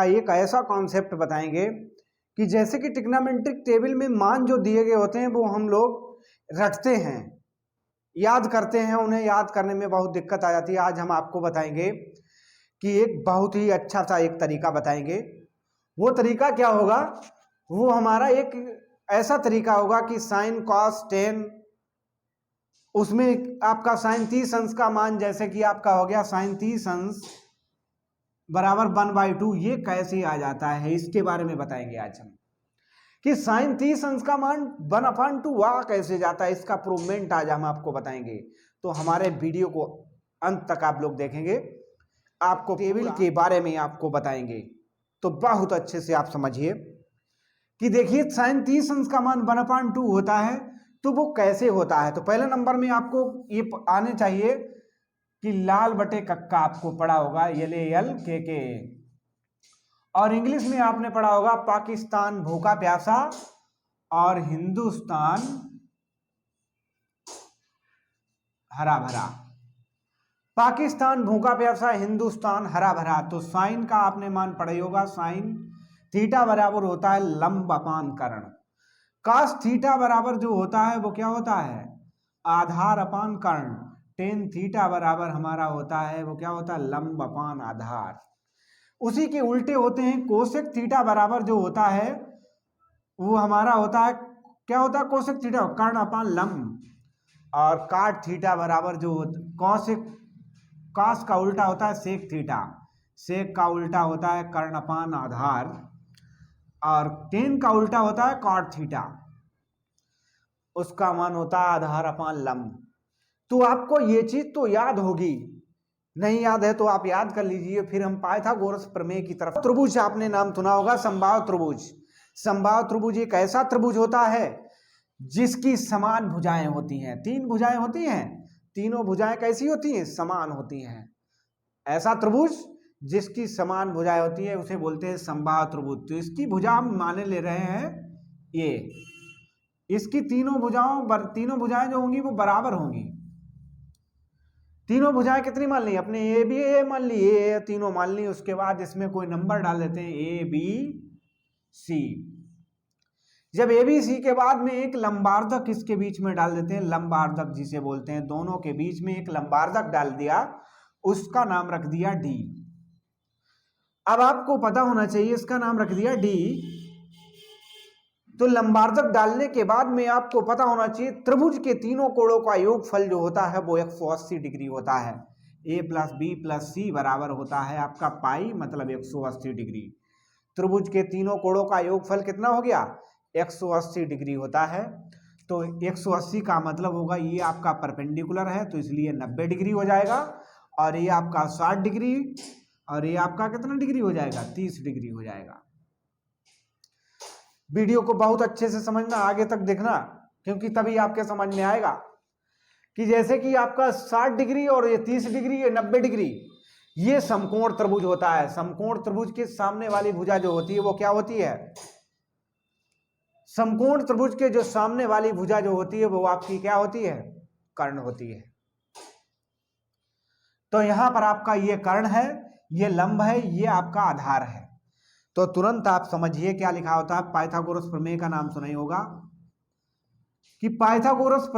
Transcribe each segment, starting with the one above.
एक ऐसा कॉन्सेप्ट बताएंगे कि जैसे कि ट्रिग्नोमेट्रिक टेबल में मान जो दिए गए होते हैं वो हम लोग रटते हैं, याद करते हैं, उन्हें याद करने में बहुत दिक्कत आ जाती है। आज हम आपको बताएंगे कि एक बहुत ही अच्छा सा एक तरीका बताएंगे। वो तरीका क्या होगा? वो हमारा एक ऐसा तरीका होगा कि साइन कॉस टेन, उसमें आपका साइन 30 अंश का मान जैसे कि आपका हो गया साइन 30 अंश बराबर 1/2, ये कैसे आ जाता है इसके बारे में बताएंगे आज हम कि साइन 30 अंश का मान 1/2 आ कैसे जाता है, इसका प्रूवमेंट आज हम आपको बताएंगे। तो हमारे वीडियो को अंत तक आप लोग देखेंगे, आपको टेबल के बारे में आपको बताएंगे तो बहुत अच्छे से आप समझिए कि देखिए साइन 30 अंश का मान 1/2 होता है तो वो कैसे होता है। तो पहले नंबर में आपको ये आने चाहिए कि लाल बटे कक्का आपको पढ़ा होगा एल के, और इंग्लिश में आपने पढ़ा होगा पाकिस्तान भूखा प्यासा और हिंदुस्तान हरा भरा। पाकिस्तान भूखा प्यासा, हिंदुस्तान हरा भरा। तो साइन का आपने मान पढ़ा होगा, साइन थीटा बराबर होता है लंब अपान कर्ण। कास थीटा बराबर जो होता है वो क्या होता है? आधार अपान कर्ण। टेन थीटा बराबर हमारा होता है वो क्या होता है? लंब अपान आधार। उसी के उल्टे होते हैं कोसेक थीटा बराबर जो होता है वो हमारा होता है क्या होता है? कोसेक थीटा कर्ण अपान लंब। और काट थीटा बराबर जो कौशिक, कास का उल्टा होता है सेक थीटा, सेक का उल्टा होता है कर्ण अपान आधार, और टेन का उल्टा होता है कॉट थीटा, उसका मान होता है आधार अपान लंब। तो आपको ये चीज तो याद होगी, नहीं याद है तो आप याद कर लीजिए। फिर हम पाइथागोरस प्रमेय की तरफ। त्रिभुज आपने नाम सुना होगा, समबाहु त्रिभुज। समबाहु त्रिभुज एक ऐसा त्रिभुज होता है जिसकी समान भुजाएं होती हैं। 3 भुजाएं होती हैं, तीनों भुजाएं कैसी होती हैं? समान होती हैं। ऐसा त्रिभुज जिसकी समान भुजाएं होती है उसे बोलते हैं समबाहु त्रिभुज। तो इसकी भुजा हम माने ले रहे हैं ये, इसकी तीनों भुजाएं जो होंगी वो बराबर होंगी। तीनों भुजाएं कितनी मान ली? अपने ए बी ए मान ली, ए तीनों मान ली। उसके बाद इसमें कोई नंबर डाल देते हैं ए बी सी। जब ए बी सी के बाद में एक लंबार्धक इसके बीच में डाल देते हैं, लंबार्धक जिसे बोलते हैं, दोनों के बीच में एक लंबार्धक डाल दिया, उसका नाम रख दिया डी। अब आपको पता होना चाहिए इसका नाम रख दिया डी। तो लंबार्धक डालने के बाद में आपको पता होना चाहिए त्रिभुज के तीनों कोणों का योगफल जो होता है वो 180 डिग्री होता है। ए प्लस बी प्लस सी बराबर होता है आपका पाई, मतलब 180 डिग्री। त्रिभुज के तीनों कोणों का योगफल कितना हो गया? 180 डिग्री होता है। तो 180 का मतलब होगा ये आपका परपेंडिकुलर है तो इसलिए 90 डिग्री हो जाएगा, और ये आपका 60 डिग्री, और ये आपका कितना डिग्री हो जाएगा? 30 डिग्री हो जाएगा। वीडियो को बहुत अच्छे से समझना, आगे तक देखना, क्योंकि तभी आपके समझ में आएगा कि जैसे कि आपका 60 डिग्री और ये 30 डिग्री, ये 90 डिग्री, ये समकोण त्रिभुज होता है। समकोण त्रिभुज के सामने वाली भुजा जो होती है वो क्या होती है? समकोण त्रिभुज के जो सामने वाली भुजा जो होती है वो आपकी क्या होती है? कर्ण होती है। तो यहां पर आपका ये कर्ण है, ये लंब है, ये आपका आधार है। तो तुरंत आप समझिए क्या लिखा होता है। पाइथागोरस प्रमेय का नाम सुना ही होगा कि पाइथागोरस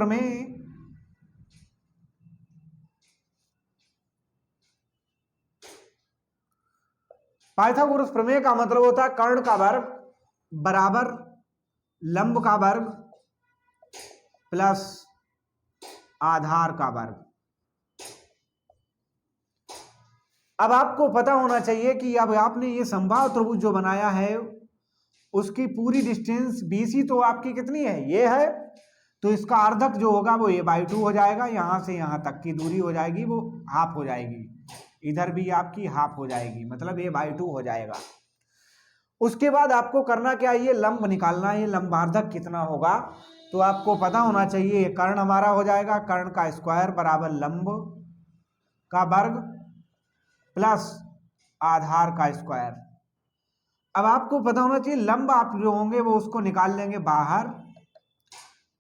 प्रमेय का मतलब होता है कर्ण का वर्ग बराबर लंब का वर्ग प्लस आधार का वर्ग। अब आपको पता होना चाहिए कि अब आपने ये समबाहु त्रिभुज जो बनाया है उसकी पूरी डिस्टेंस BC तो आपकी कितनी है? ये है। तो इसका अर्धक जो होगा वो a/2 हो जाएगा। यहां से यहां तक की दूरी हो जाएगी वो हाफ हो जाएगी, इधर भी आपकी हाफ हो जाएगी, मतलब a/2 हो जाएगा। उसके बाद आपको करना क्या है? ये लंब निकालना है, ये लंबार्धक कितना होगा। तो आपको पता होना चाहिए ये कर्ण हमारा हो जाएगा, कर्ण का स्क्वायर बराबर लंब का वर्ग प्लस आधार का स्क्वायर। अब आपको पता होना चाहिए लंब आप जो होंगे वो उसको निकाल लेंगे बाहर,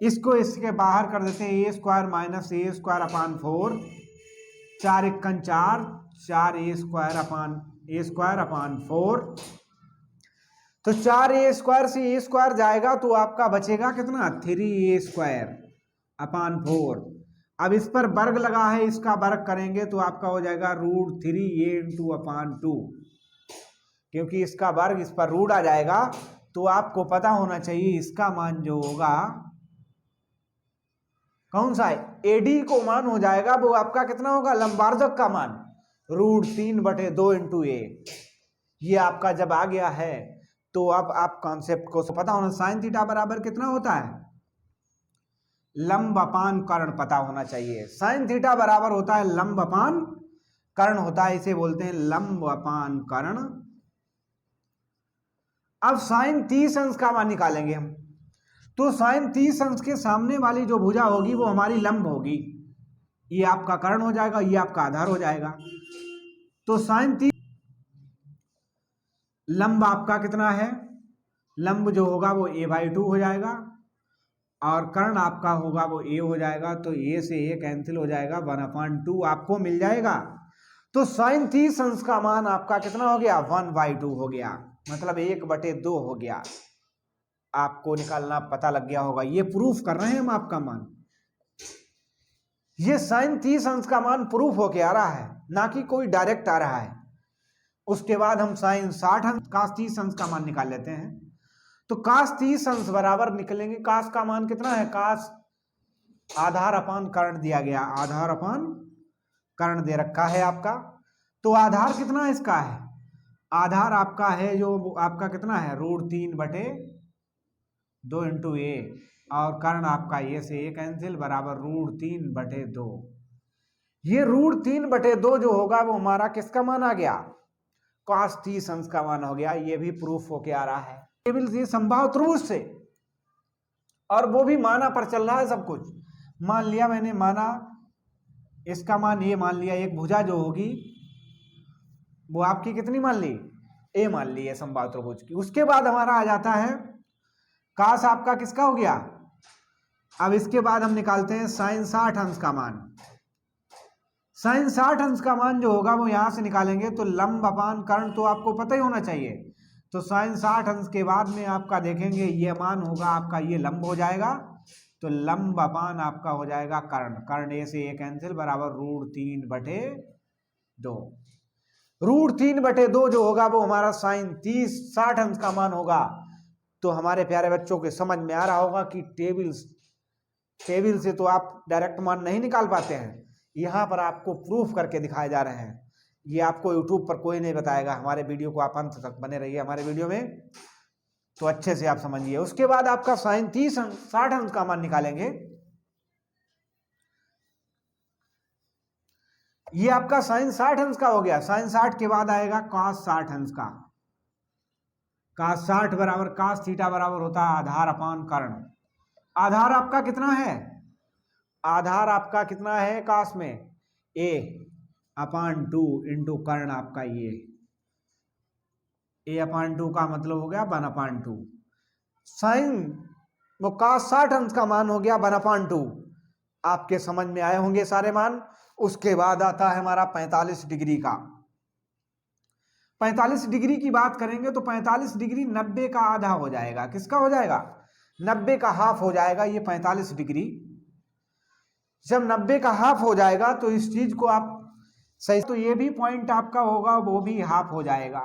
इसको इसके बाहर कर देते हैं a² माइनस a² अपान 4, 4 × 4, 4 a² अपान ए स्क्वायर अपान 4। तो 4a² से a² जाएगा तो आपका बचेगा कितना 3a² अपान 4। अब इस पर वर्ग लगा है, इसका वर्ग करेंगे तो आपका हो जाएगा √3a इंटू अपान 2। क्योंकि इसका वर्ग इस पर रूट आ जाएगा तो आपको पता होना चाहिए इसका मान जो होगा कौन सा है, AD को मान हो जाएगा वो आपका कितना होगा लंबार्धक का मान √3/2 इंटू a। ये आपका जब आ गया है तो अब आप कॉन्सेप्ट को पता होना, साइन थीटा बराबर कितना होता है लंब अपान कर्ण पता होना चाहिए। साइन थीटा बराबर होता है लंब अपान कर्ण होता है, इसे बोलते हैं लंब अपान कर्ण। अब साइन 30 अंश का मान निकालेंगे हम, तो साइन 30 अंश के सामने वाली जो भुजा होगी वो हमारी लंब होगी, ये आपका कर्ण हो जाएगा, ये आपका आधार हो जाएगा। तो साइन 30 लंब आपका कितना है, लंब जो होगा वो a/2 हो जाएगा और कर्ण आपका होगा वो a हो जाएगा। तो a से a कैंसिल हो जाएगा, 1/2 आपको मिल जाएगा। तो साइन 30 अंश का मान आपका कितना हो गया 1/2 हो गया, मतलब 1/2 हो गया। आपको निकालना पता लग गया होगा, ये प्रूफ कर रहे हैं हम आपका मान। ये साइन 30 अंश का मान प्रूफ होके आ रहा है, ना कि कोई डायरेक्ट आ रहा है। उसके बाद हम साइन 60 अंश cos 30 अंश का मान निकाल लेते हैं। तो cos 30 अंश बराबर निकलेंगे, cos का मान कितना है, cos आधार अपान कर्ण दिया गया, आधार अपान कर्ण दे रखा है आपका। तो आधार कितना इसका है, आधार आपका है जो आपका कितना है √3/2 इंटू a और कर्ण आपका a से a कैंसिल बराबर √3/2। ये √3/2 जो होगा वो हमारा किसका मान आ गया cos 30 अंश का मान हो गया। ये भी प्रूफ होके आ रहा है टेबल से, संभाव त्रिभुज से, और वो भी माना पर चल रहा है सब कुछ। मान लिया मैंने, माना इसका मान ये मान लिया, एक भुजा जो होगी वो आपकी कितनी मान ली a मान ली है संभाव त्रिभुज की। उसके बाद हमारा आ जाता है cos आपका किसका हो गया। अब इसके बाद हम निकालते हैं साइन 60 अंश का मान। साइन 60 अंश का मान जो होगा वो यहां से निकालेंगे तो लंब अपान कर्ण तो आपको पता ही होना चाहिए। तो साइन 60 अंश के बाद में आपका देखेंगे ये मान होगा आपका, ये लंब हो जाएगा, तो लंब अपान आपका हो जाएगा कर्ण, कर्ण a से a कैंसिल बराबर √3/2। √3/2 जो होगा वो हमारा साइन 60 अंश का मान होगा। तो हमारे प्यारे बच्चों के समझ में आ रहा होगा कि टेबल से तो आप डायरेक्ट मान नहीं निकाल पाते हैं, यहाँ पर आपको प्रूफ करके दिखाए जा रहे हैं। ये आपको यूट्यूब पर कोई नहीं बताएगा, हमारे वीडियो को आप अंत तक बने रहिए हमारे वीडियो में, तो अच्छे से आप समझिए। उसके बाद आपका साइन 60 अंश का मान निकालेंगे। ये आपका साइन 60 अंश का हो गया। साइन 60 के बाद आएगा cos 60 अंश का। cos 60 बराबर cos थीटा बराबर होता है आधार अपान कर्ण। आधार आपका कितना है, आधार आपका कितना है cos में a/2 इंटू कर्ण आपका ये a/2 का मतलब हो गया 1/2। साइन वो cos 60 अंश का मान हो गया 1/2। आपके समझ में आए होंगे सारे मान। उसके बाद आता है हमारा 45 डिग्री का। 45 डिग्री की बात करेंगे तो 45 डिग्री 90 का आधा हो जाएगा। किसका हो जाएगा 90 का हाफ हो जाएगा ये 45 डिग्री। जब 90 का हाफ हो जाएगा तो इस चीज को आप सही, तो ये भी पॉइंट आपका होगा वो भी हाफ हो जाएगा,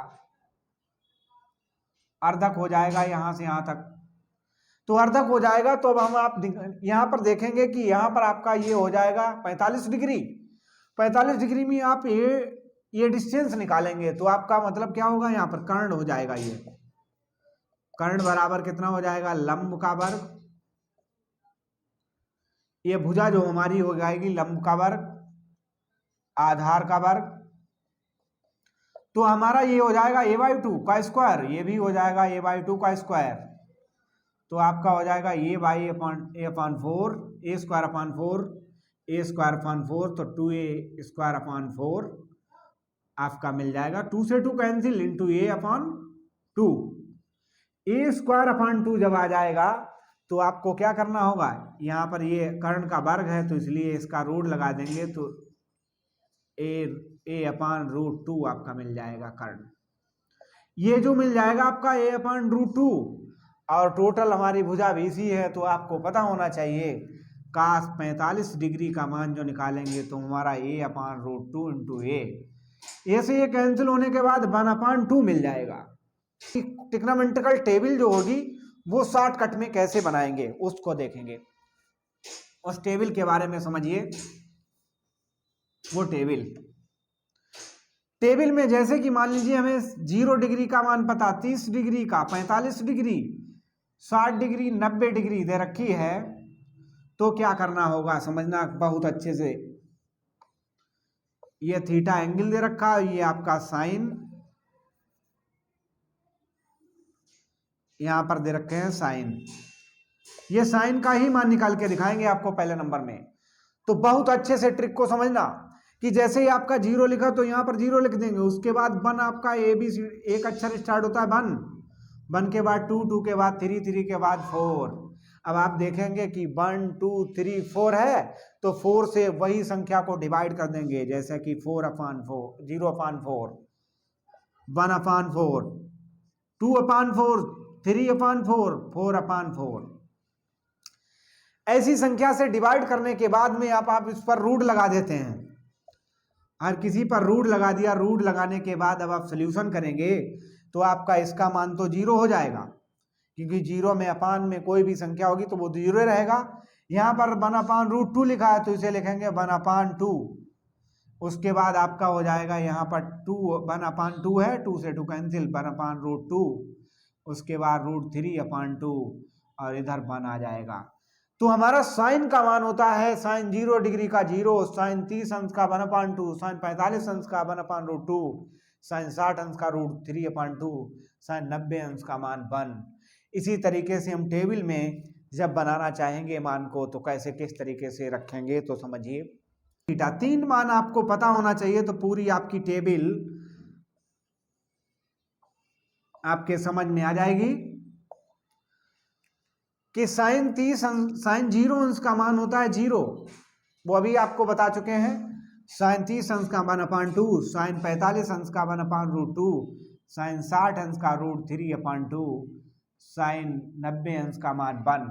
अर्धक हो जाएगा यहां से यहां तक। तो अर्धक हो जाएगा तो अब हम आप यहां पर देखेंगे कि यहां पर आपका ये हो जाएगा 45 डिग्री। 45 डिग्री में आप ये डिस्टेंस निकालेंगे तो आपका मतलब क्या होगा, यहाँ पर कर्ण हो जाएगा। ये कर्ण बराबर कितना हो जाएगा लंब का वर्ग, ये भुजा जो हमारी हो जाएगी लंब का वर्ग आधार का वर्ग। तो हमारा ये हो जाएगा a/2 का स्क्वायर, ये भी हो जाएगा a/2 का स्क्वायर। तो आपका हो जाएगा a/4 a²/4 a²/4 तो 2a²/4 आपका मिल जाएगा। 2 से 2 कैंसिल इंटू a/2। a²/2 जब आ जाएगा तो आपको क्या करना होगा, यहाँ पर ये कर्ण का वर्ग है तो इसलिए इसका रूट लगा देंगे तो a a/√2 आपका मिल जाएगा कर्ण। ये जो मिल जाएगा आपका a/√2 और टोटल हमारी भुजा BC है, तो आपको पता होना चाहिए cos 45 डिग्री का मान जो निकालेंगे तो हमारा a/√2 इंटू ए से ये कैंसिल होने के बाद 1/2 मिल जाएगा। ट्रिग्नोमेट्रिकल टेबल जो होगी वो शॉर्टकट में कैसे बनाएंगे उसको देखेंगे। उस टेबल के बारे में समझिए। वो टेबल में जैसे कि मान लीजिए हमें 0 डिग्री का मान पता, 30 डिग्री का, 45 डिग्री, 60 डिग्री, 90 डिग्री दे रखी है, तो क्या करना होगा समझना बहुत अच्छे से। ये थीटा एंगल दे रखा है, ये आपका साइन यहां पर दे रखे हैं साइन। ये साइन का ही मान निकाल के दिखाएंगे आपको पहले नंबर में। तो बहुत अच्छे से ट्रिक को समझना कि जैसे ही आपका 0 लिखा तो यहां पर 0 लिख देंगे, उसके बाद 1 आपका ABC एक अक्षर स्टार्ट होता है 1 के बाद 2 के बाद 3 के बाद 4। अब आप देखेंगे कि 1 2 3 4 है, तो 4 से वही संख्या को डिवाइड कर देंगे, जैसे कि 4/4, 0/4, 1/4, 2/4, 3/4, 4/4। ऐसी संख्या से डिवाइड करने के बाद में आप इस पर रूट लगा देते हैं। हर किसी पर रूट लगा दिया। रूट लगाने के बाद अब आप सोल्यूशन करेंगे तो आपका इसका मान तो 0 हो जाएगा, क्योंकि 0 में अपान में कोई भी संख्या होगी तो वो 0 रहेगा। यहाँ पर 1/√2 लिखा है तो इसे लिखेंगे 1/2। उसके बाद आपका हो जाएगा यहाँ पर 1/2 है, 2 से 2 कैंसिल, 1/√2। उसके बाद √3/2 और इधर 1 आ जाएगा। तो हमारा साइन का मान होता है साइन 0 डिग्री का 0, साइन 30 अंश का 1/2, साइन 45 अंश का 1/√2, साइन 60 अंश का √3/2, साइन 90 अंश का मान 1। इसी तरीके से हम टेबल में जब बनाना चाहेंगे मान को तो कैसे किस तरीके से रखेंगे तो समझिए। थीटा 3 मान आपको पता होना चाहिए, तो पूरी आपकी टेबल आपके समझ में आ जाएगी कि साइन 0 अंश का मान होता है 0, वो अभी आपको बता चुके हैं। साइन 30 अंश का 1/2, साइन 45 अंश का 1/√2, साइन 60 अंश का √3/2, साइन 90 अंश का मान 1।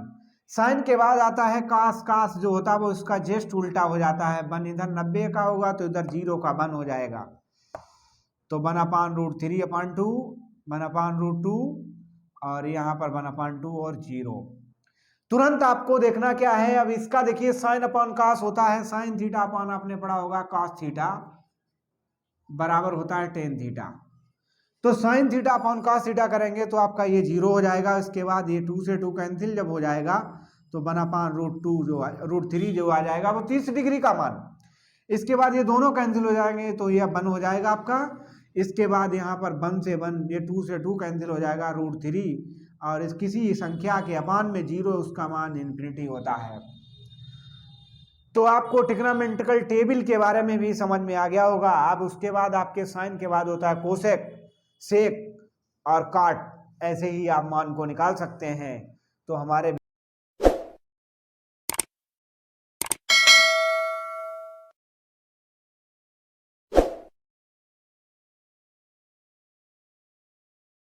साइन के बाद आता है कास। कास जो होता है वो इसका जस्ट उल्टा हो जाता है। 1 इधर 90 का होगा तो इधर 0 का 1 हो जाएगा। तो 1/√3/2, 1/√2 और यहाँ पर 1/2 और 0। तुरंत आपको देखना क्या है, अब इसका देखिए साइन अपॉन कास होता है साइन थीटा अपॉन आपने पढ़ा होगा कास थीटा बराबर होता है टेन थीटा। तो sine theta upon cos theta करेंगे तो आपका ये 0 हो जाएगा। इसके बाद ये 2 से 2 कैंसिल जब हो जाएगा तो 1/√2 जो √3 जो आ जाएगा वो 30 डिग्री का मान। इसके बाद ये दोनों कैंसिल हो जाएंगे तो ये 1 हो जाएगा आपका। इसके बाद यहाँ पर 1 से 1, ये 2 से 2 कैंसिल हो जाएगा √3, और इस किसी संख्या के अपान में 0 उसका मान इन्फिनिटी होता है। तो आपको ट्रिग्नोमेट्रिकल टेबल के बारे में भी समझ में आ गया होगा। अब उसके बाद आपके साइन के बाद होता है कोसेक, सेक और काट, ऐसे ही आप मान को निकाल सकते हैं। तो हमारे